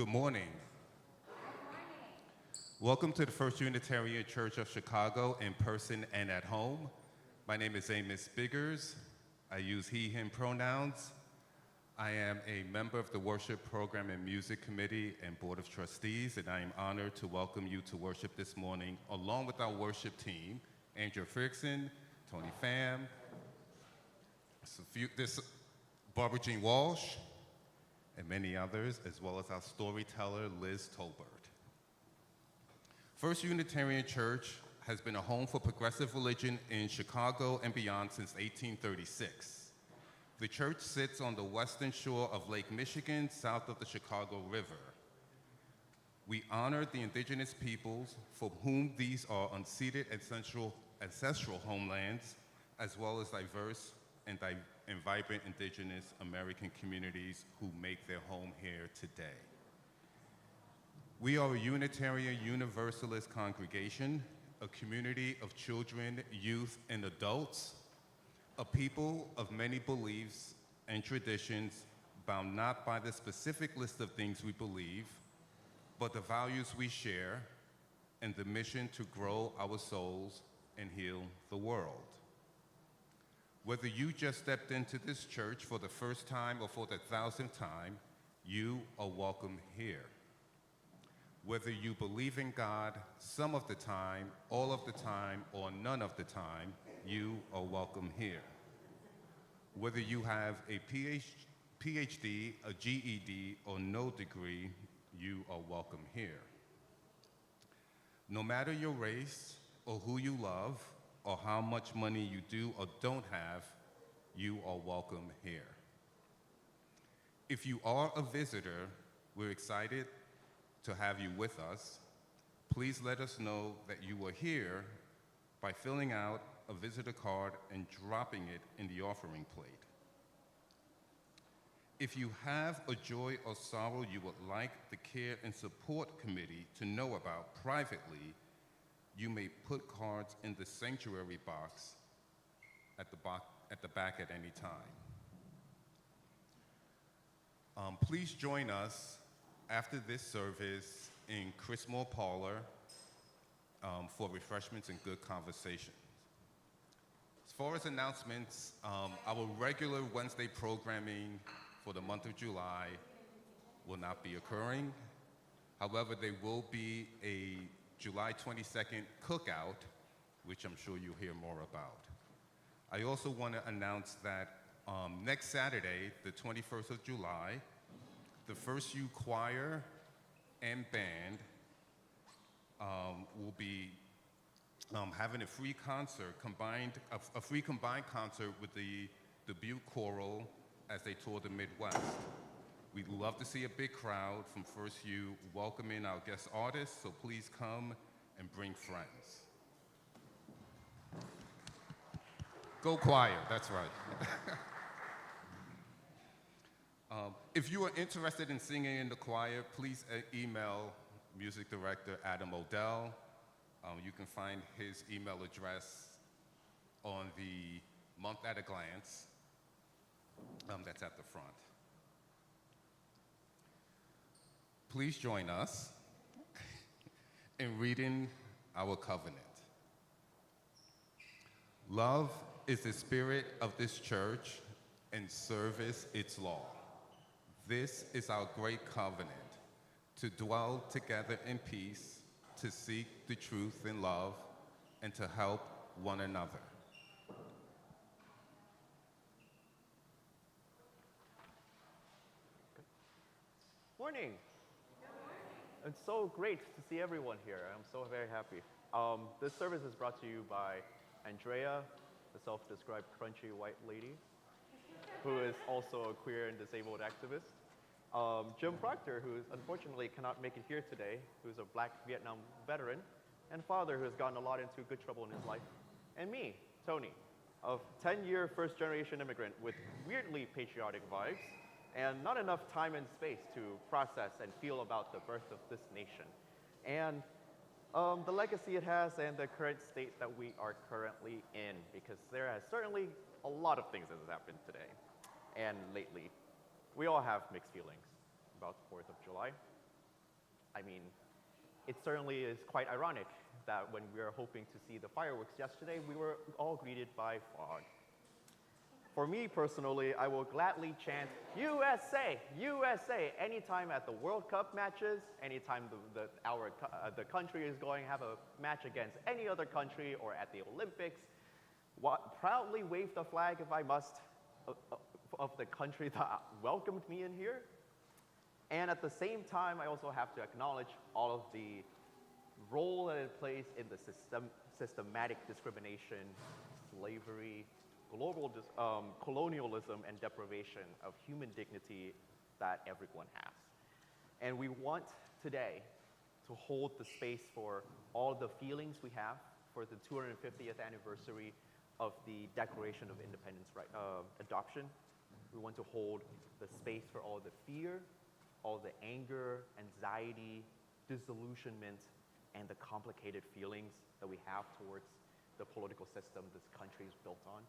Good morning. Welcome to the First Unitarian Church of Chicago in person and at home. My name is Amos Biggers. I use he, him pronouns. I am a member of the Worship Program and Music Committee and Board of Trustees, and I am honored to welcome you to worship this morning along with our worship team, Andrew Frickson, Tony Pham, Barbara Jean Walsh, and many others, as well as our storyteller, Liz Tolbert. First Unitarian Church has been a home for progressive religion in Chicago and beyond since 1836. The church sits on the western shore of Lake Michigan, south of the Chicago River. We honor the indigenous peoples for whom these are unceded ancestral homelands, as well as diverse and vibrant indigenous American communities who make their home here today. We are a Unitarian Universalist congregation, a community of children, youth, and adults, a people of many beliefs and traditions bound not by the specific list of things we believe, but the values we share and the mission to grow our souls and heal the world. Whether you just stepped into this church for the first time or for the 1,000th time, you are welcome here. Whether you believe in God some of the time, all of the time, or none of the time, you are welcome here. Whether you have a PhD, a GED, or no degree, you are welcome here. No matter your race or who you love, or how much money you do or don't have, you are welcome here. If you are a visitor, we're excited to have you with us. Please let us know that you are here by filling out a visitor card and dropping it in the offering plate. If you have a joy or sorrow you would like the Care and Support Committee to know about privately, you may put cards in the sanctuary box at the back at any time. Please join us after this service in Chris Moore Parlor for refreshments and good conversation. As far as announcements, our regular Wednesday programming for the month of July will not be occurring. However, there will be a July 22nd cookout, which I'm sure you'll hear more about. I also want to announce that next Saturday, the 21st of July, the First U Choir and Band will be having a free concert, a free combined concert with the Dubuque Choral as they tour the Midwest. We'd love to see a big crowd from First U welcoming our guest artists, so please come and bring friends. Go choir, that's right. If you are interested in singing in the choir, please email music director Adam Odell. You can find his email address on the Month at a Glance that's at the front. Please join us in reading our covenant. Love is the spirit of this church, and service its law. This is our great covenant, to dwell together in peace, to seek the truth in love, and to help one another. Morning. It's so great to see everyone here. I'm so very happy. This service is brought to you by Andrea, the self-described crunchy white lady, who is also a queer and disabled activist. Jim Proctor, who unfortunately cannot make it here today, who's a Black Vietnam veteran and father who has gotten a lot into good trouble in his life. And me, Tony, a 10-year first-generation immigrant with weirdly patriotic vibes and not enough time and space to process and feel about the birth of this nation, and the legacy it has and the current state that we are currently in, because there has certainly a lot of things that has happened today and lately. We all have mixed feelings about the 4th of July. I mean, it certainly is quite ironic that when we were hoping to see the fireworks yesterday, we were all greeted by fog. For me personally, I will gladly chant USA, USA anytime at the World Cup matches, anytime the country is going to have a match against any other country or at the Olympics. Proudly wave the flag if I must of the country that welcomed me in here. And at the same time, I also have to acknowledge all of the role that it plays in the systematic discrimination, slavery, global colonialism, and deprivation of human dignity that everyone has. And we want today to hold the space for all the feelings we have for the 250th anniversary of the Declaration of Independence adoption. We want to hold the space for all the fear, all the anger, anxiety, disillusionment, and the complicated feelings that we have towards the political system this country is built on.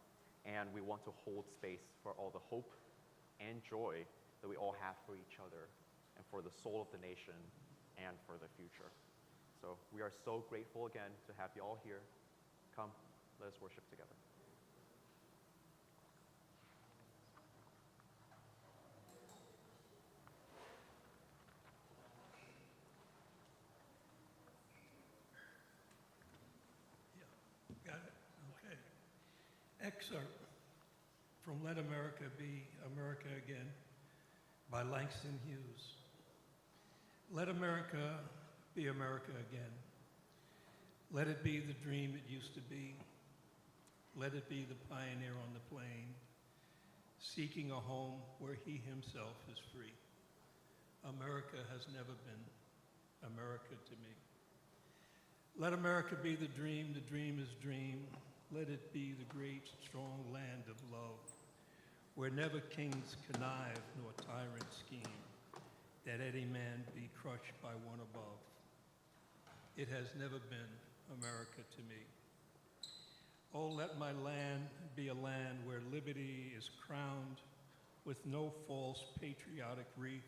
And we want to hold space for all the hope and joy that we all have for each other and for the soul of the nation and for the future. So we are so grateful again to have you all here. Come, let us worship together. Got it? Okay. Excerpt from Let America Be America Again by Langston Hughes. Let America be America again. Let it be the dream it used to be. Let it be the pioneer on the plain, seeking a home where he himself is free. America has never been America to me. Let America be the dream is dream. Let it be the great, strong land of love, where never kings connive nor tyrants scheme, that any man be crushed by one above. It has never been America to me. Oh, let my land be a land where liberty is crowned with no false patriotic wreath,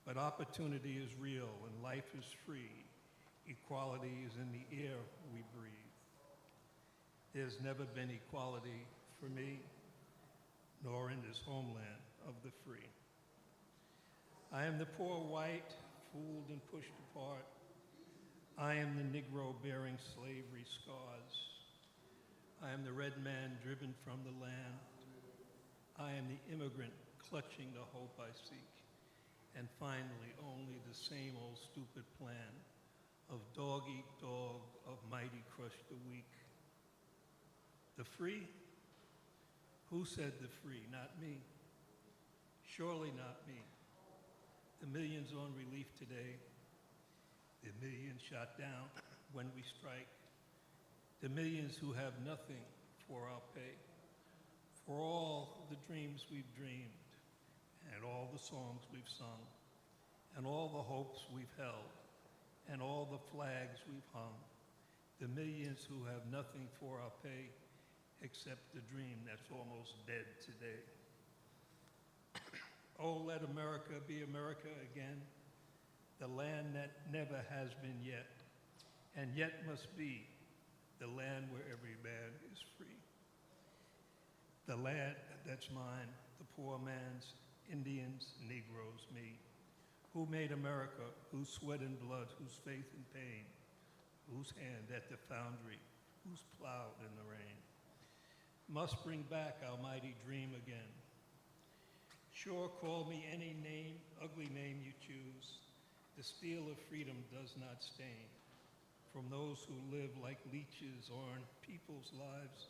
but opportunity is real and life is free. Equality is in the air we breathe. There's never been equality for me, nor in this homeland of the free. I am the poor white, fooled and pushed apart. I am the Negro bearing slavery scars. I am the red man driven from the land. I am the immigrant clutching the hope I seek. And finally, only the same old stupid plan of dog eat dog, of mighty crush the weak. The free? Who said the free? Not me. Surely not me. The millions on relief today, the millions shot down when we strike, the millions who have nothing for our pay, for all the dreams we've dreamed, and all the songs we've sung, and all the hopes we've held, and all the flags we've hung, the millions who have nothing for our pay except the dream that's almost dead today. Oh, let America be America again, the land that never has been yet, and yet must be, the land where every man is free. The land that's mine, the poor man's, Indians, Negroes, me, who made America, whose sweat and blood, whose faith and pain, whose hand at the foundry, whose plowed in the rain, must bring back our mighty dream again. Sure, call me any name, ugly name you choose. The steel of freedom does not stain. From those who live like leeches on people's lives,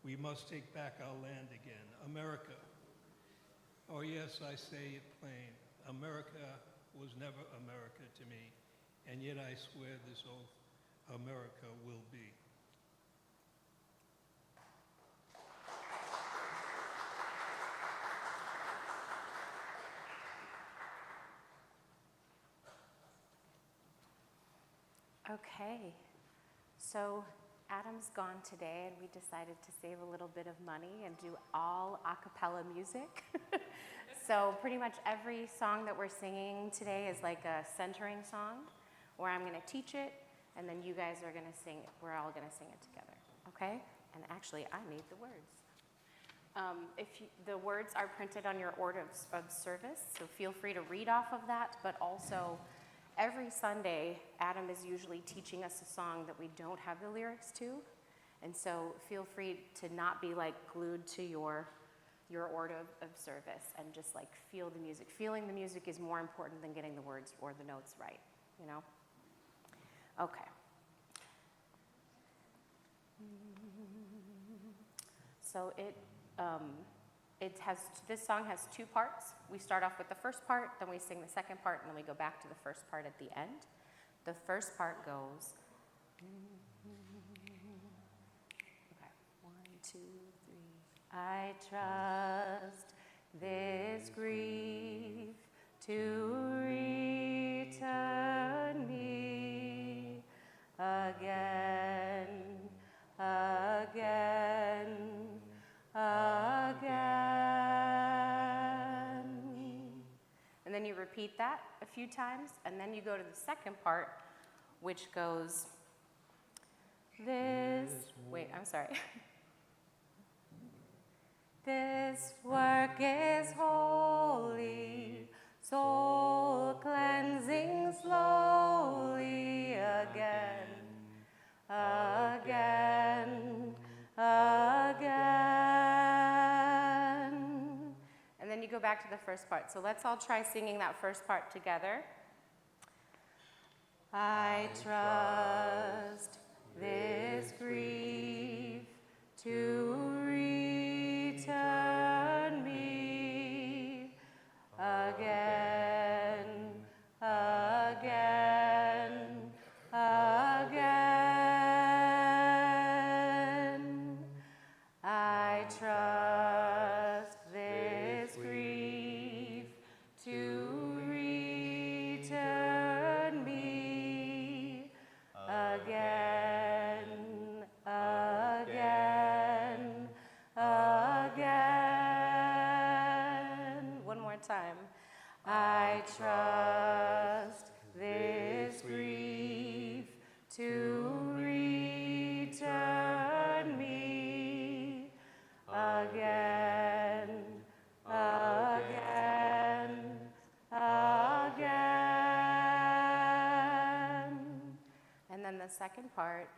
we must take back our land again. America. Oh yes, I say it plain. America was never America to me, and yet I swear this oath, America will be. Okay, so Adam's gone today and we decided to save a little bit of money and do all a cappella music. So pretty much every song that we're singing today is like a centering song where I'm going to teach it, and then you guys are going to sing it. We're all going to sing it together, okay? And actually, I need the words. The words are printed on your order of service, so feel free to read off of that, but also every Sunday, Adam is usually teaching us a song that we don't have the lyrics to, and so feel free to not be like glued to your order of service and just like feel the music. Feeling the music is more important than getting the words or the notes right, you know? Okay. So this song has two parts. We start off with the first part, then we sing the second part, and then we go back to the first part at the end. The first part goes, okay, 1, 2, 3. I trust this grief to return me again, again, again. And then you repeat that a few times, and then you go to the second part, which goes wait, I'm sorry. This work is holy, soul cleansing slowly again, again, again. And then you go back to the first part. So let's all try singing that first part together. I trust this grief to return me again, again, again. I trust this grief to return me again, again, again. One more time. I trust this grief to return me again, again, again. And then the second part.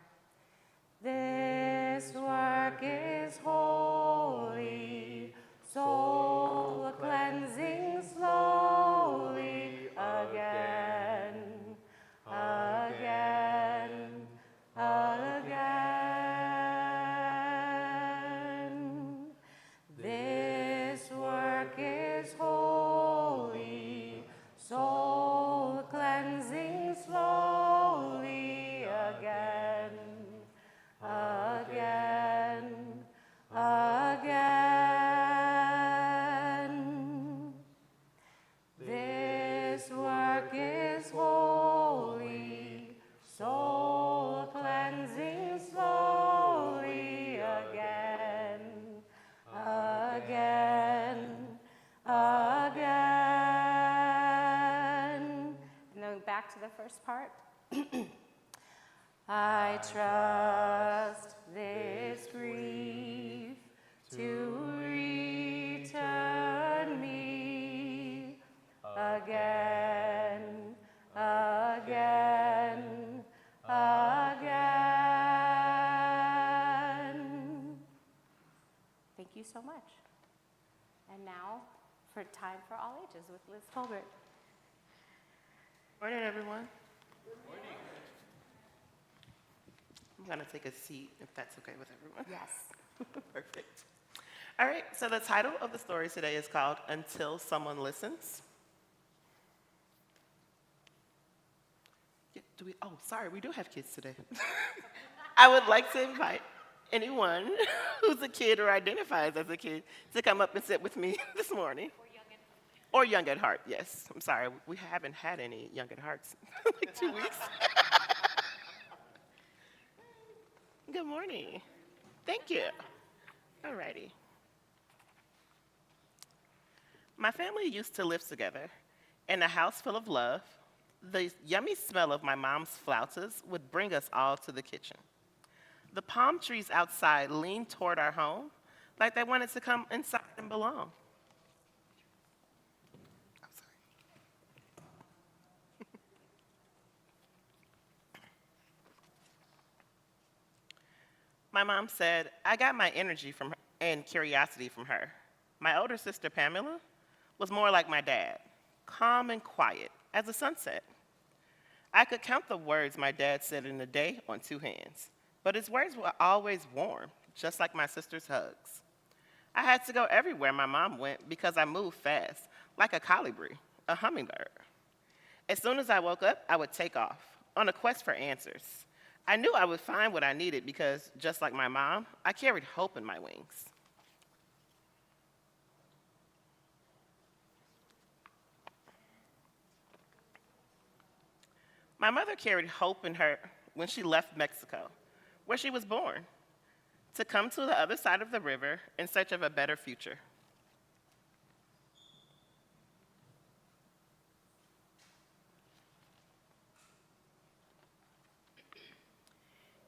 This work is holy, soul cleansing slowly again, again, again. This work is holy, soul cleansing slowly again, again, again. This work is holy, soul cleansing slowly again, again, again. And then back to the first part. I trust this grief to return me again, again, again. Thank you so much. And now for Time for All Ages with Liz Colbert. Morning, everyone. I'm going to take a seat, if that's okay with everyone. Yes. Perfect. All right, so the title of the story today is called Until Someone Listens. Yeah, sorry, we do have kids today. I would like to invite anyone who's a kid or identifies as a kid to come up and sit with me this morning. Or young at heart, yes. I'm sorry, we haven't had any young at hearts in like 2 weeks. Good morning. Thank you. All righty. My family used to live together in a house full of love. The yummy smell of my mom's flautas would bring us all to the kitchen. The palm trees outside leaned toward our home like they wanted to come inside and belong. I'm sorry. My mom said, I got my energy from her and curiosity from her. My older sister, Pamela, was more like my dad, calm and quiet as the sunset. I could count the words my dad said in a day on 2 hands, but his words were always warm, just like my sister's hugs. I had to go everywhere my mom went because I moved fast, like a colibri, a hummingbird. As soon as I woke up, I would take off, on a quest for answers. I knew I would find what I needed because, just like my mom, I carried hope in my wings. My mother carried hope in her when she left Mexico, where she was born, to come to the other side of the river in search of a better future.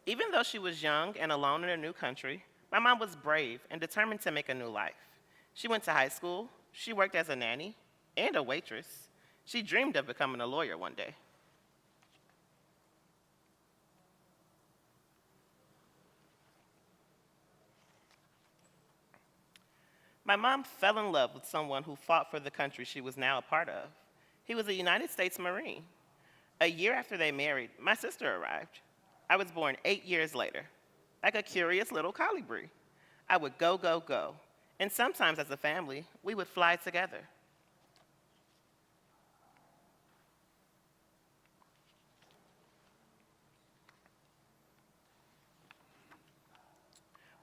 Even though she was young and alone in a new country, my mom was brave and determined to make a new life. She went to high school, she worked as a nanny and a waitress. She dreamed of becoming a lawyer one day. My mom fell in love with someone who fought for the country she was now a part of. He was a United States Marine. A year after they married, my sister arrived. I was born 8 years later. Like a curious little colibri, I would go, go, go. And sometimes as a family, we would fly together.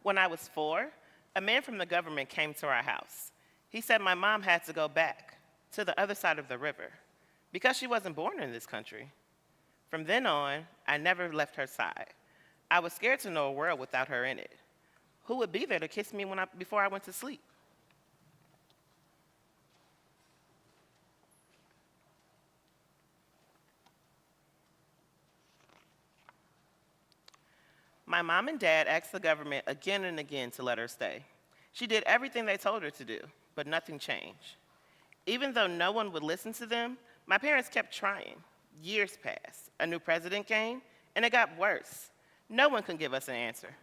When I was 4, a man from the government came to our house. He said my mom had to go back to the other side of the river because she wasn't born in this country. From then on, I never left her side. I was scared to know a world without her in it. Who would be there to kiss me before I went to sleep? My mom and dad asked the government again and again to let her stay. She did everything they told her to do, but nothing changed. Even though no one would listen to them, my parents kept trying. Years passed, a new president came, and it got worse. No one could give us an answer.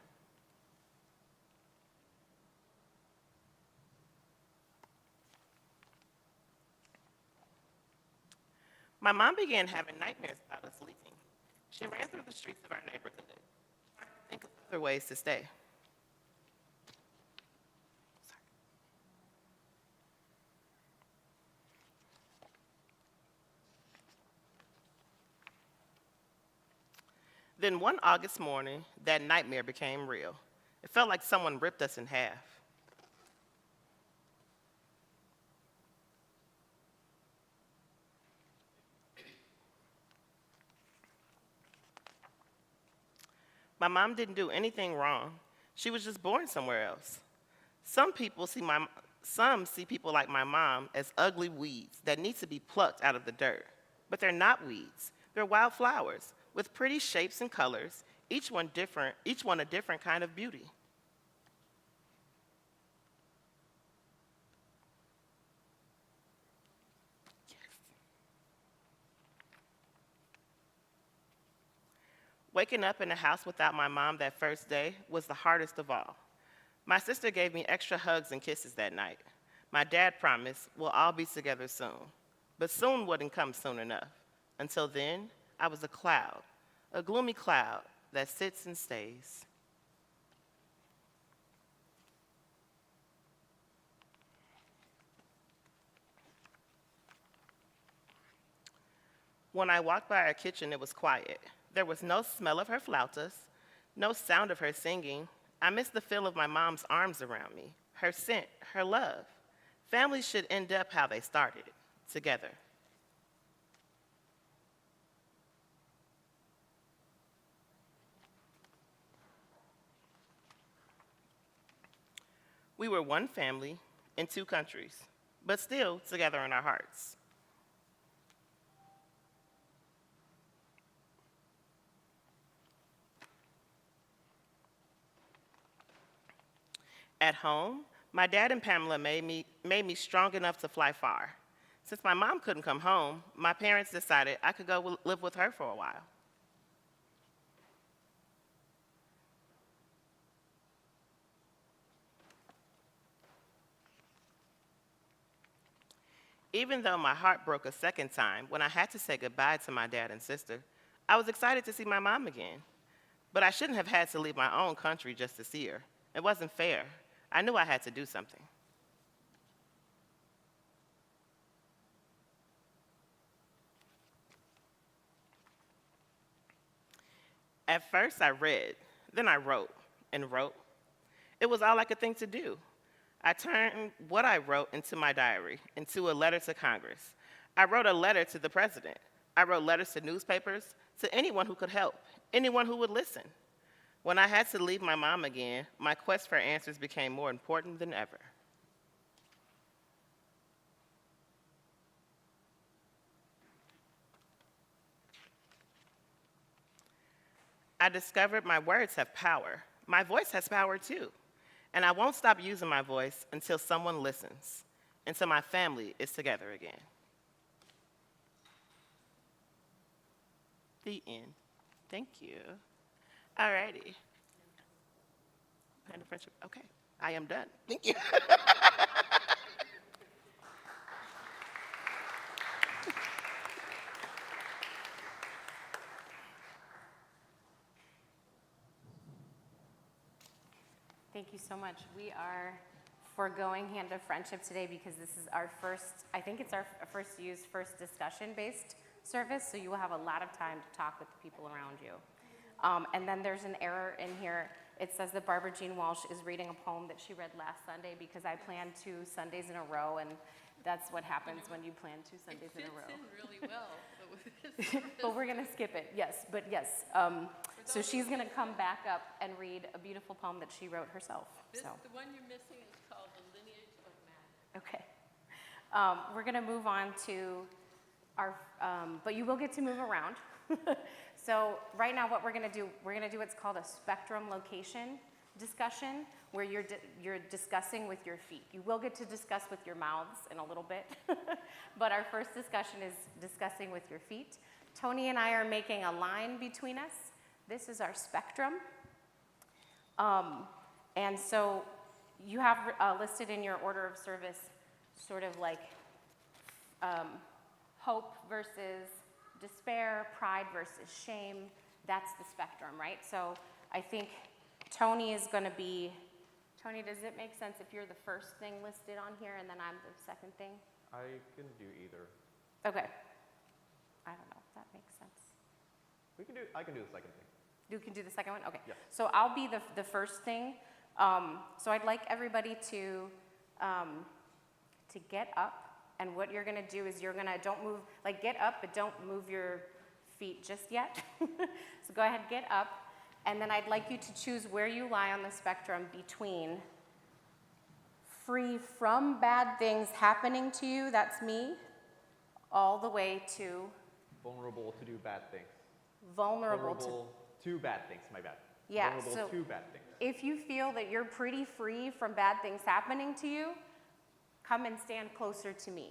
My mom began having nightmares about us leaving. She ran through the streets of our neighborhood, trying to think of other ways to stay. Then one August morning, that nightmare became real. It felt like someone ripped us in half. My mom didn't do anything wrong. She was just born somewhere else. Some see people like my mom as ugly weeds that need to be plucked out of the dirt. But they're not weeds. They're wildflowers with pretty shapes and colors, each one a different kind of beauty. Yes. Waking up in a house without my mom that first day was the hardest of all. My sister gave me extra hugs and kisses that night. My dad promised we'll all be together soon. But soon wouldn't come soon enough. Until then, I was a cloud, a gloomy cloud that sits and stays. When I walked by our kitchen, it was quiet. There was no smell of her flautas, no sound of her singing. I missed the feel of my mom's arms around me, her scent, her love. Families should end up how they started, together. We were one family in 2 countries. but still together in our hearts. At home, my dad and Pamela made me strong enough to fly far. Since my mom couldn't come home, my parents decided I could go live with her for a while. Even though my heart broke a second time when I had to say goodbye to my dad and sister, I was excited to see my mom again. But I shouldn't have had to leave my own country just to see her. It wasn't fair. I knew I had to do something. At first, I read, then I wrote and wrote. It was all I could think to do. I turned what I wrote into my diary, into a letter to Congress. I wrote a letter to the president. I wrote letters to newspapers, to anyone who could help, anyone who would listen. When I had to leave my mom again, my quest for answers became more important than ever. I discovered my words have power. My voice has power too. And I won't stop using my voice until someone listens, until my family is together again. The end. Thank you. All righty. Hand of friendship. Okay, I am done. Thank you. Thank you so much. We are foregoing Hand of Friendship today because this is our first, I think it's our first discussion-based service, so you will have a lot of time to talk with the people around you. And then there's an error in here. It says that Barbara Jean Walsh is reading a poem that she read last Sunday because I planned 2 Sundays in a row, and that's what happens when you plan 2 Sundays in a row. It fits in really well. But we're going to skip it, yes. But yes, so she's going to come back up and read a beautiful poem that she wrote herself. The So, one you're missing is called The Lineage of Man. okay. We're going to move on to our, but you will get to move around. So right now what we're going to do what's called a spectrum location discussion, where you're discussing with your feet. You will get to discuss with your mouths in a little bit, but our first discussion is discussing with your feet. Tony and I are making a line between us. This is our spectrum. And so you have listed in your order of service sort of like hope versus despair, pride versus shame. That's the spectrum, right? So I think Tony is going to be, Tony, does it make sense if you're the first thing listed on here and then I'm the second thing? I can do either. Okay. I don't know if that makes sense. I can do the second thing. You can do the second one? Okay. Yeah. So I'll be the first thing. So I'd like everybody to get up. And what you're going to do is don't move, like get up, but don't move your feet just yet. So go ahead, get up. And then I'd like you to choose where you lie on the spectrum between free from bad things happening to you, that's me, all the way to Vulnerable to do bad things. vulnerable to bad things, my bad. Yeah, Vulnerable so to bad things. if you feel that you're pretty free from bad things happening to you, come and stand closer to me.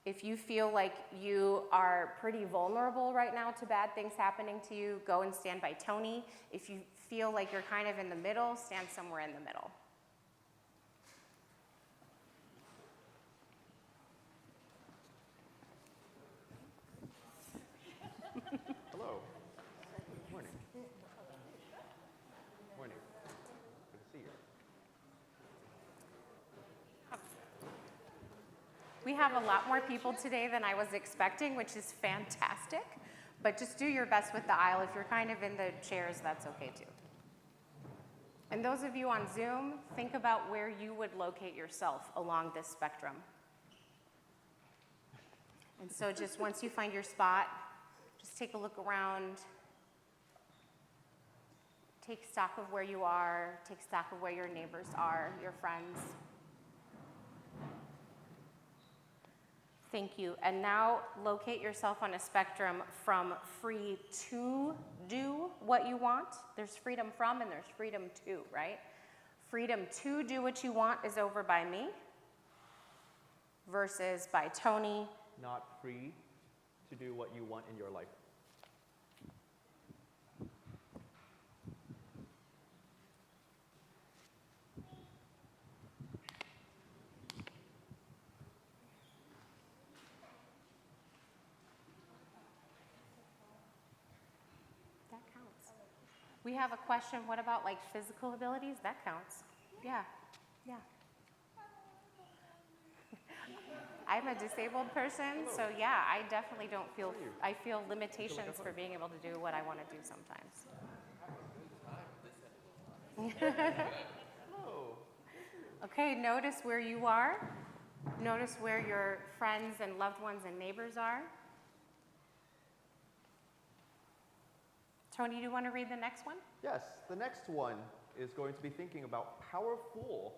If you feel like you are pretty vulnerable right now to bad things happening to you, go and stand by Tony. If you feel like you're kind of in the middle, stand somewhere in the middle. Hello. Morning. Morning. Good to see you. We have a lot more people today than I was expecting, which is fantastic. But just do your best with the aisle. If you're kind of in the chairs, that's okay too. And those of you on Zoom, think about where you would locate yourself along this spectrum. And so just once you find your spot, just take a look around. Take stock of where you are. Take stock of where your neighbors are, your friends. Thank you. And now locate yourself on a spectrum from free to do what you want. There's freedom from and there's freedom to, right? Freedom to do what you want is over by me versus by Tony. Not free to do what you want in your life. That counts. We have a question, what about like physical abilities? That counts. Yeah, yeah. I'm a disabled person, so yeah, I definitely don't feel, I feel limitations for being able to do what I want to do sometimes. Okay, notice where you are. Notice where your friends and loved ones and neighbors are. Tony, do you want to read the next one? Yes, the next one is going to be thinking about powerful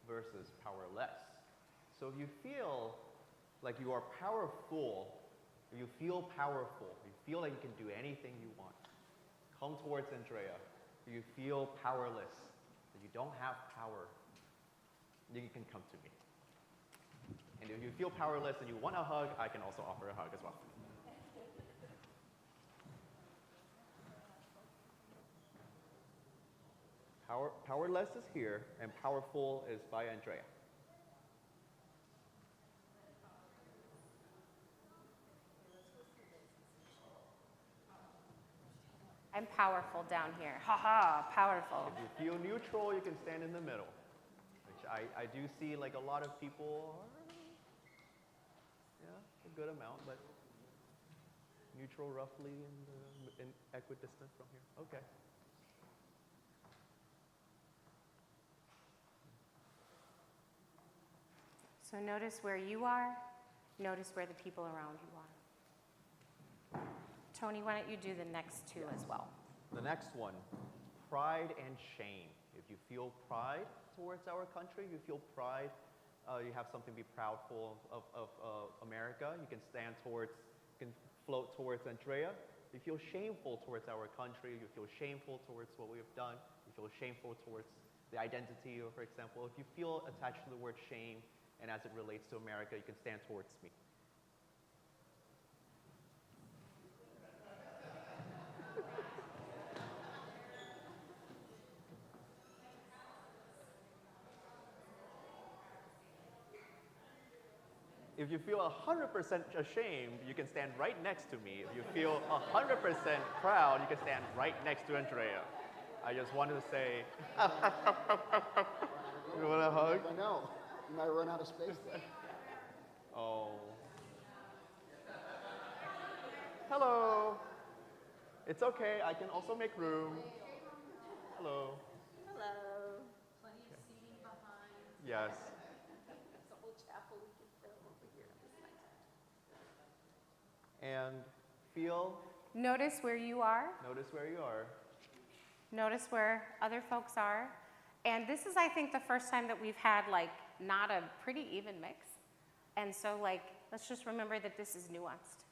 versus powerless. So if you feel like you are powerful, if you feel powerful, you feel like you can do anything you want, come towards Andrea. If you feel powerless, that you don't have power, then you can come to me. And if you feel powerless and you want a hug, I can also offer a hug as well. Powerless is here, and powerful is by Andrea. I'm powerful down here. Haha, powerful. If you feel neutral, you can stand in the middle, which I do see like a lot of people are, yeah, a good amount, but neutral roughly in equidistant from here. Okay. So notice where you are, notice where the people around you are. Tony, why don't you do the next two as well? The next one, pride and shame. If you feel pride towards our country, you feel pride, you have something to be proud of America, you can stand towards, you can float towards Andrea. If you feel shameful towards our country, you feel shameful towards what we have done, you feel shameful towards the identity, or for example, if you feel attached to the word shame, and as it relates to America, you can stand towards me. If you feel 100% ashamed, you can stand right next to me. If you feel 100% proud, you can stand right next to Andrea. I just wanted to say, you want a hug? I know. You might run out of space there. Oh. Hello. It's okay. I can also make room. Hello. Hello. Plenty of seating behind. Yes. It's a whole chapel we can fill over here. It's nice. And feel, Notice where you are, notice where you are. notice where other folks are. And this is, I think, the first time that we've had like not a pretty even mix. And so like, let's just remember that this is nuanced,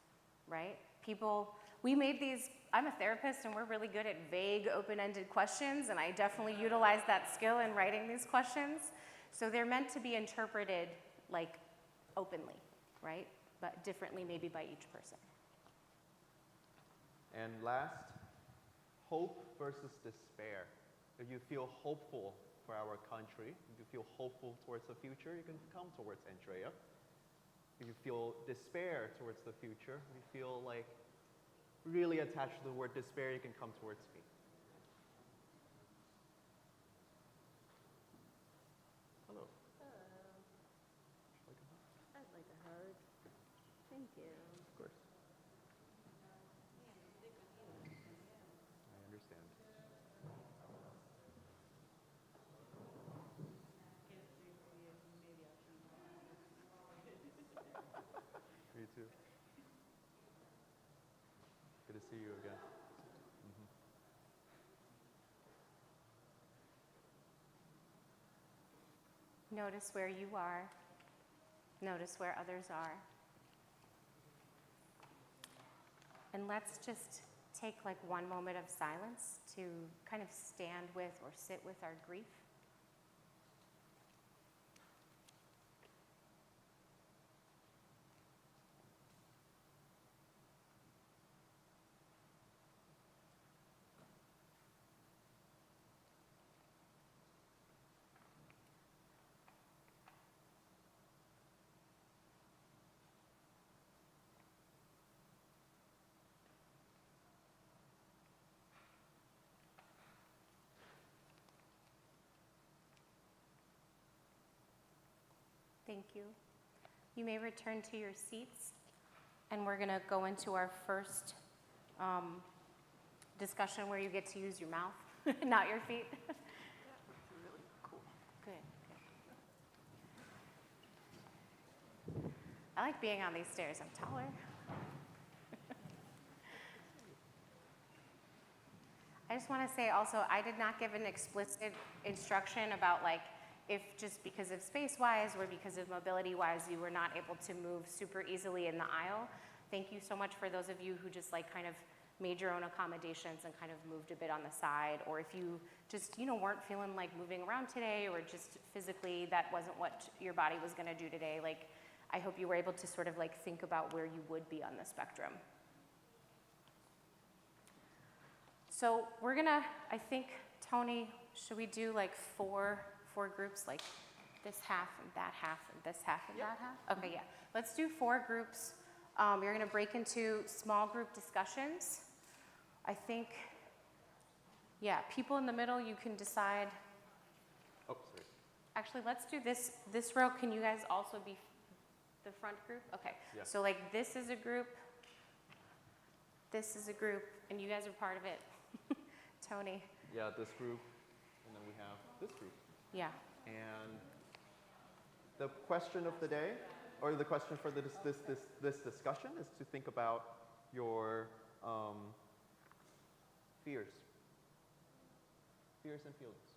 right? People, we made these, I'm a therapist and we're really good at vague, open-ended questions, and I definitely utilize that skill in writing these questions. So they're meant to be interpreted like openly, right? But differently maybe by each person. And last, hope versus despair. If you feel hopeful for our country, if you feel hopeful towards the future, you can come towards Andrea. If you feel despair towards the future, if you feel like really attached to the word despair, you can come towards me. Hello. I'd like a hug. Thank you. Of course. I understand. Me too. Good to see you again. Notice where you are. Notice where others are. And let's just take like one moment of silence to kind of stand with or sit with our grief. Thank you. You may return to your seats, and we're going to go into our first discussion where you get to use your mouth, not your feet. Really cool. Good. I like being on these stairs. I'm taller. I just want to say also, I did not give an explicit instruction about like if just because of space-wise or because of mobility-wise you were not able to move super easily in the aisle. Thank you so much for those of you who just like kind of made your own accommodations and kind of moved a bit on the side, or if you just, weren't feeling like moving around today, or just physically that wasn't what your body was going to do today. Like, I hope you were able to sort of like think about where you would be on the spectrum. So we're gonna, I think, Tony, should we do like four groups, like this half and that half and this half and that half? Okay, yeah. Let's do 4 groups. You're gonna break into small group discussions. I think, yeah, people in the middle, you can decide. Oh, sorry. Actually, let's do this row. Can you guys also be the front group? Okay. Yeah. So like this is a group, and you guys are part of it. Tony. Yeah, this group, and then we have this group. Yeah. And the question of the day, or the question for this discussion, is to think about your fears and feelings.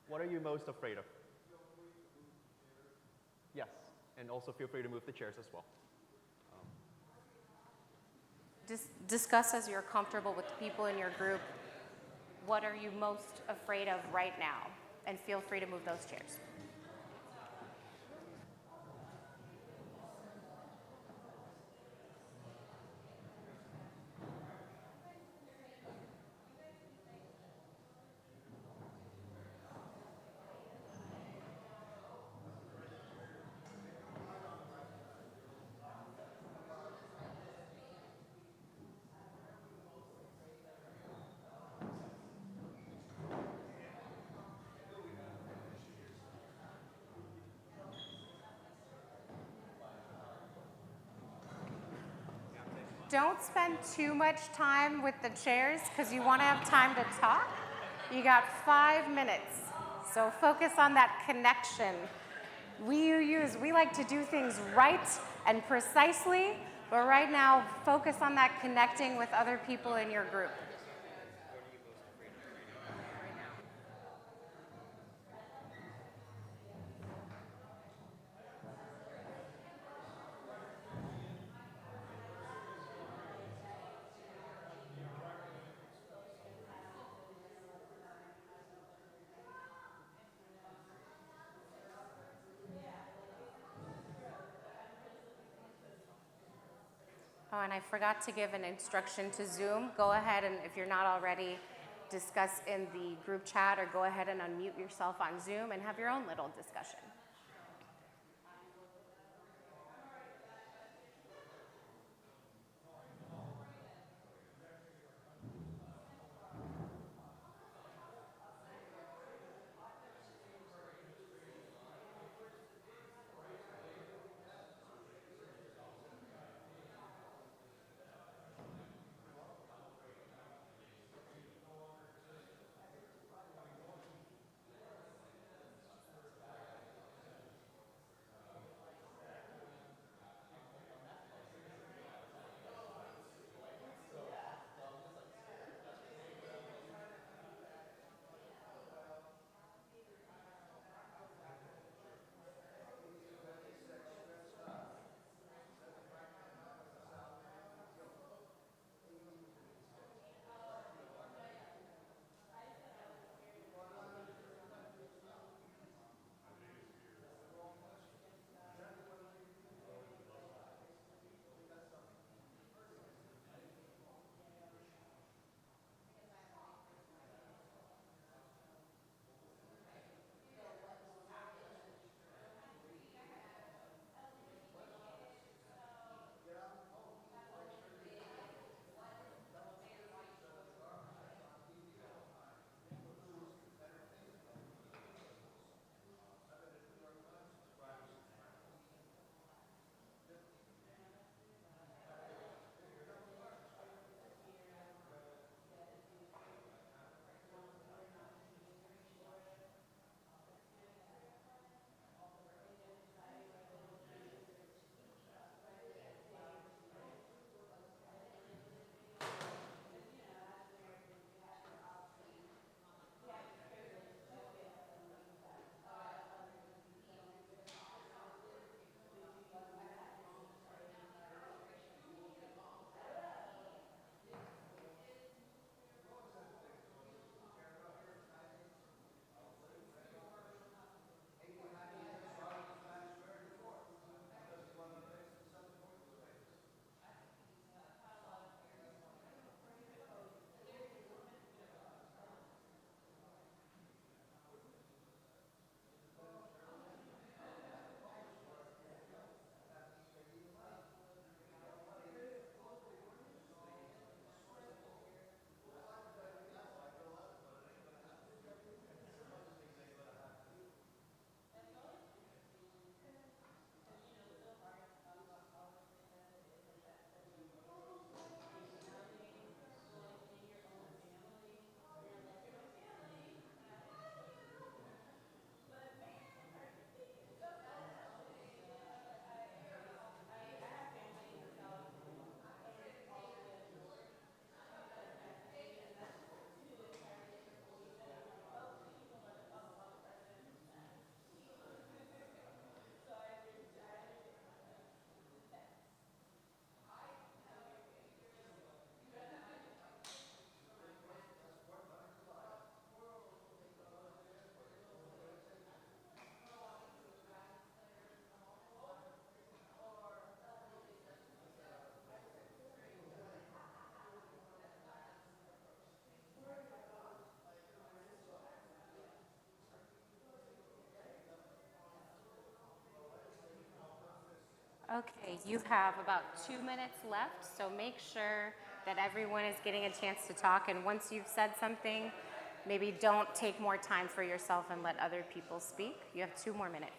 What are you most afraid of? Yes, and also feel free to move the chairs as well. Discuss as you're comfortable with the people in your group. What are you most afraid of right now? And feel free to move those chairs. Don't spend too much time with the chairs because you want to have time to talk. You got 5 minutes, so focus on that connection. We like to do things right and precisely, but right now, focus on that connecting with other people in your group. Oh, and I forgot to give an instruction to Zoom. Go ahead and, if you're not already, discuss in the group chat, or go ahead and unmute yourself on Zoom and have your own little discussion. Okay, you have about 2 minutes left, so make sure that everyone is getting a chance to talk. And once you've said something, maybe don't take more time for yourself and let other people speak. You have 2 more minutes.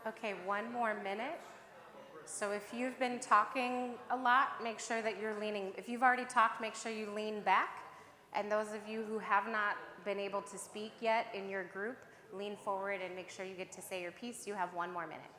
Okay, 1 more minute. So if you've been talking a lot, make sure that you're leaning. If you've already talked, make sure you lean back. And those of you who have not been able to speak yet in your group, lean forward and make sure you get to say your piece. You have 1 more minute.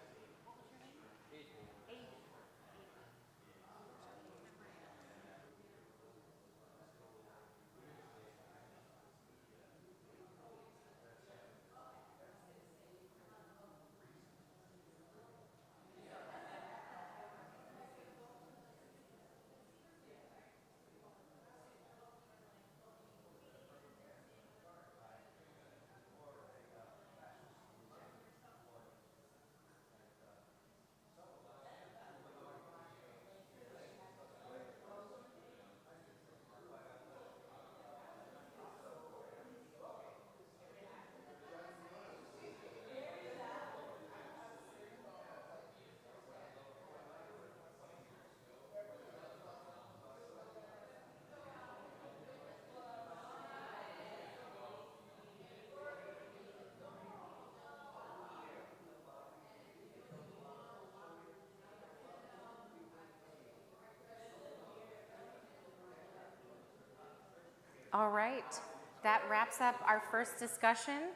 All right, that wraps up our first discussion.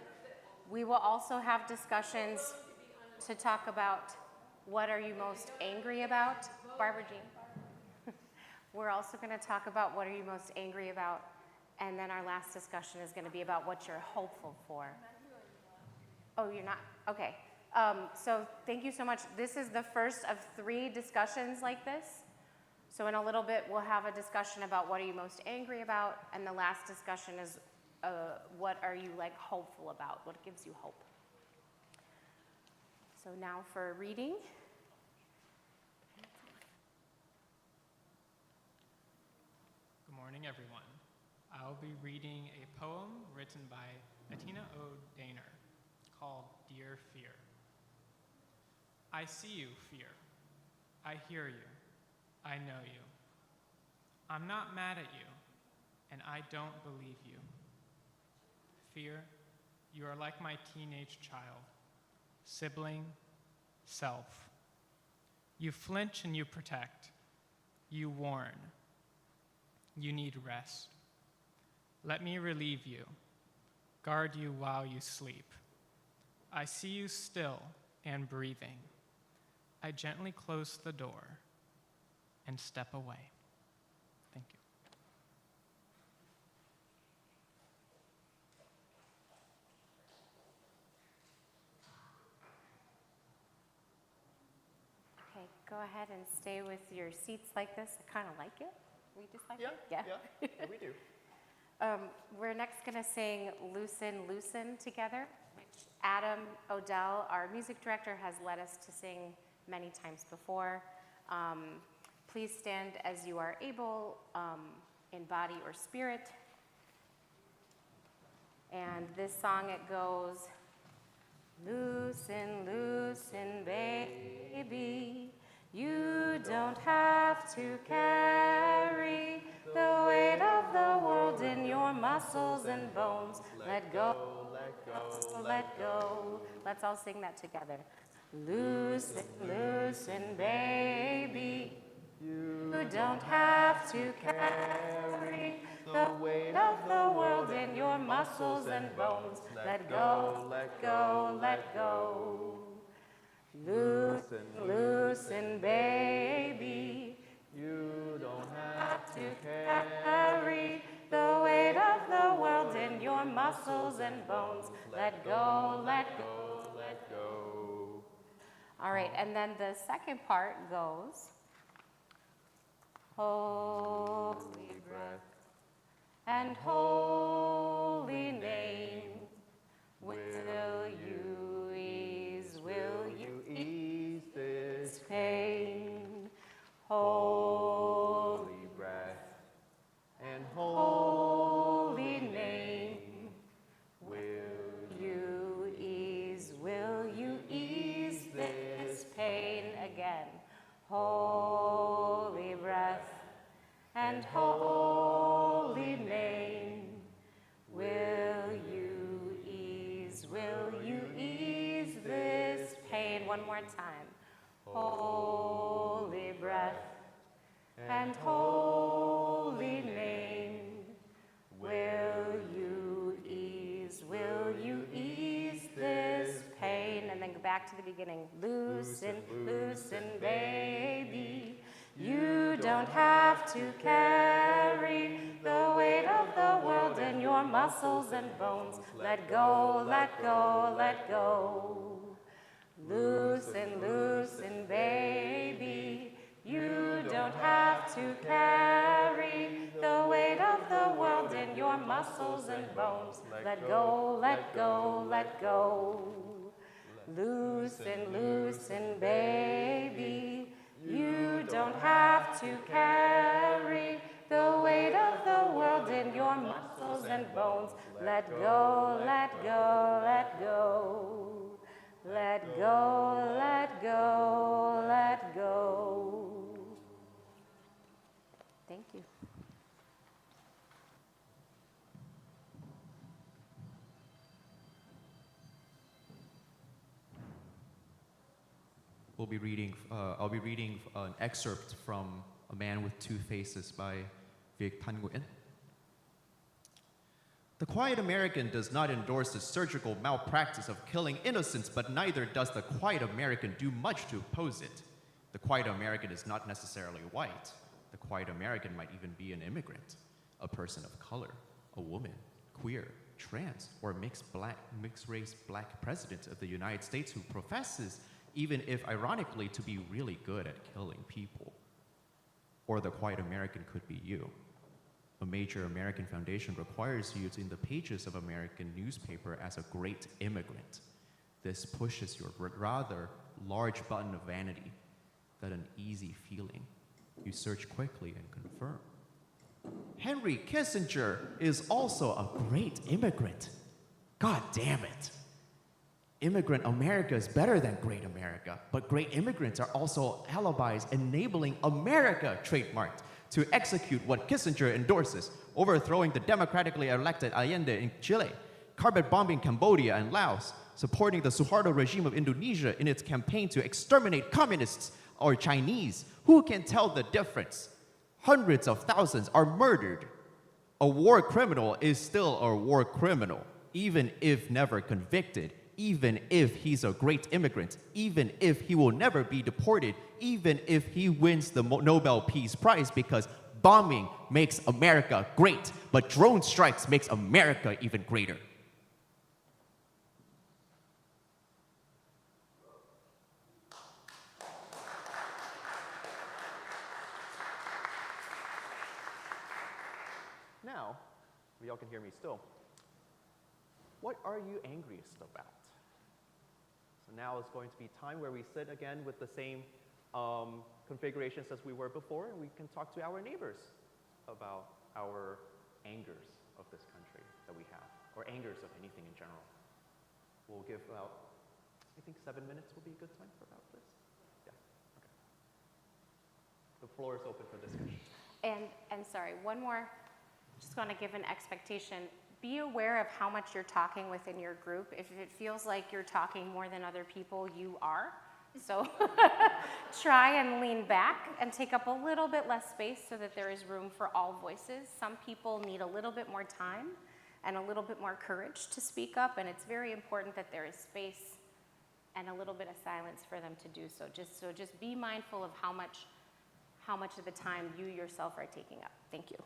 We will also have discussions to talk about what are you most angry about, Barbara Jean. We're also going to talk about what are you most angry about, and then our last discussion is going to be about what you're hopeful for. Oh, you're not? Okay. So thank you so much. This is the first of 3 discussions like this. So in a little bit, we'll have a discussion about what are you most angry about, and the last discussion is what are you like hopeful about, what gives you hope. So now for reading. Good morning, everyone. I'll be reading a poem written by Atina O. Daner called Dear Fear. I see you, fear. I hear you. I know you. I'm not mad at you, and I don't believe you. Fear, you are like my teenage child, sibling, self. You flinch and you protect. You warn. You need rest. Let me relieve you, guard you while you sleep. I see you still and breathing. I gently close the door and step away. Thank you. Okay, go ahead and stay with your seats like this. I kind of like it. We just like Yeah, it? yeah, we do. We're next going to sing Loosen, Loosen together, which Adam Odell, our music director, has led us to sing many times before. Please stand as you are able, in body or spirit. And this song, it goes, Loosen, loosen, baby. You don't have to carry the weight of the world in your muscles and bones. Let go, let go, let go. Let's all sing that together. Loosen, loosen, baby. You don't have to carry the weight of the world in your muscles and bones. Let go, let go, let go. Loosen, loosen, baby. You don't have To carry the weight of the world in your muscles and bones. Let go, let go, let go. All right, and then the second part goes, holy breath and holy name, will you ease this pain? Holy breath and holy name, will you ease this pain? Again, holy breath and holy name, will you ease this pain? One more time. Holy breath and holy name, will you ease this pain? And then go back to the beginning. Loosen, loosen, baby. You don't have to carry the weight of the world in your muscles and bones. Let go, let go, let go. Loosen, loosen, baby. You don't have to carry the weight of the world in your muscles and bones. Let go, let go, let go. Loosen, loosen, baby. You don't have to carry the weight of the world in your muscles and bones. Let go, let go, let go. Let go, let go, let go. Thank you. I'll be reading an excerpt from A Man with Two Faces by Vic Thanh Nguyen. The Quiet American does not endorse the surgical malpractice of killing innocents, but neither does the Quiet American do much to oppose it. The Quiet American is not necessarily white. The Quiet American might even be an immigrant, a person of color, a woman, queer, trans, or mixed-race black president of the United States who professes, even if ironically, to be really good at killing people. Or the Quiet American could be you. A major American foundation requires you in the pages of American newspaper as a great immigrant. This pushes your rather large button of vanity, that an easy feeling. You search quickly and confirm. Henry Kissinger is also a great immigrant. God damn it. Immigrant America is better than Great America, but great immigrants are also alibis enabling America, trademarked, to execute what Kissinger endorses, overthrowing the democratically elected Allende in Chile, carpet bombing Cambodia and Laos, supporting the Suharto regime of Indonesia in its campaign to exterminate communists or Chinese. Who can tell the difference? Hundreds of thousands are murdered. A war criminal is still a war criminal, even if never convicted, even if he's a great immigrant, even if he will never be deported, even if he wins the Nobel Peace Prize, because bombing makes America great, but drone strikes makes America even greater. Now, if y'all can hear me still, what are you angriest about? So now is going to be time where we sit again with the same configurations as we were before, and we can talk to our neighbors about our angers of this country that we have, or angers of anything in general. We'll give about I think 7 minutes will be a good time for about this. Yeah, okay. The floor is open for discussion. And sorry, one more, just want to give an expectation. Be aware of how much you're talking within your group. If it feels like you're talking more than other people, you are. So try and lean back and take up a little bit less space so that there is room for all voices. Some people need a little bit more time and a little bit more courage to speak up, and it's very important that there is space and a little bit of silence for them to do so. Just be mindful of how much of the time you yourself are taking up. Thank you.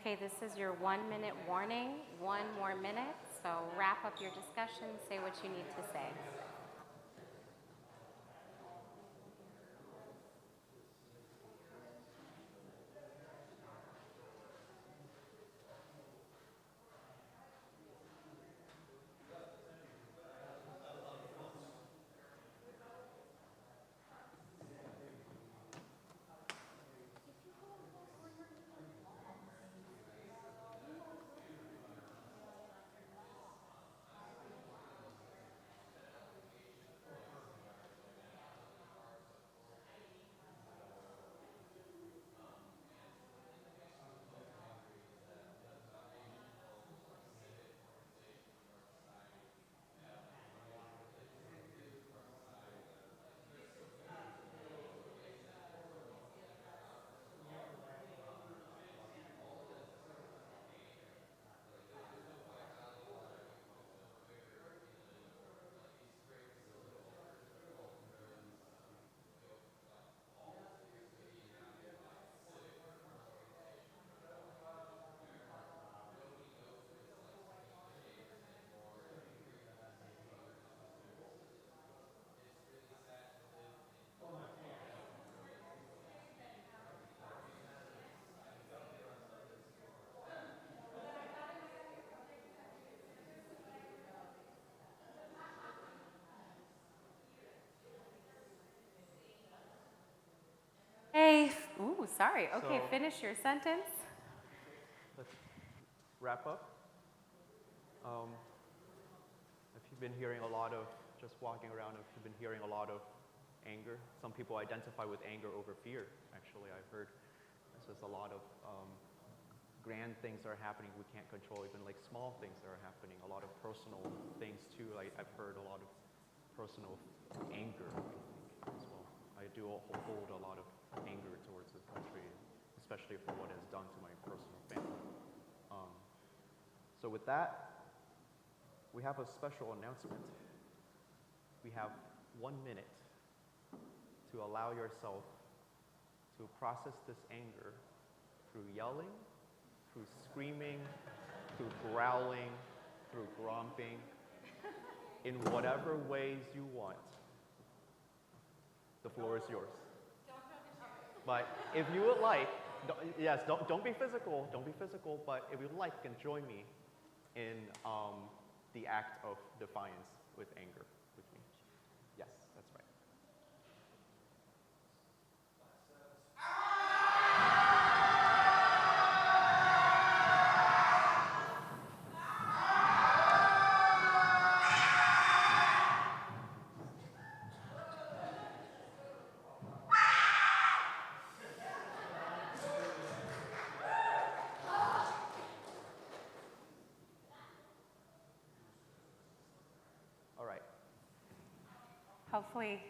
Okay, this is your 1-minute warning. 1 more minute, so wrap up your discussion, say what you need to say. Hey, ooh, sorry. Okay, So- finish your sentence. Let's wrap up. If you've been hearing a lot of, just walking around, if you've been hearing a lot of anger, some people identify with anger over fear, actually. I've heard there's just a lot of grand things that are happening we can't control, even like small things that are happening, a lot of personal things too. I've heard a lot of personal anger, I think, as well. I do hold a lot of anger towards the country, especially for what it's done to my personal family. So with that, we have a special announcement. We have 1 minute to allow yourself to process this anger through yelling, through screaming, through growling, through gromping, in whatever ways you want. The floor is yours. But if you would like, don't be physical, but if you'd like, you can join me in the act of defiance with anger with me. Yes, that's right. All right. Hopefully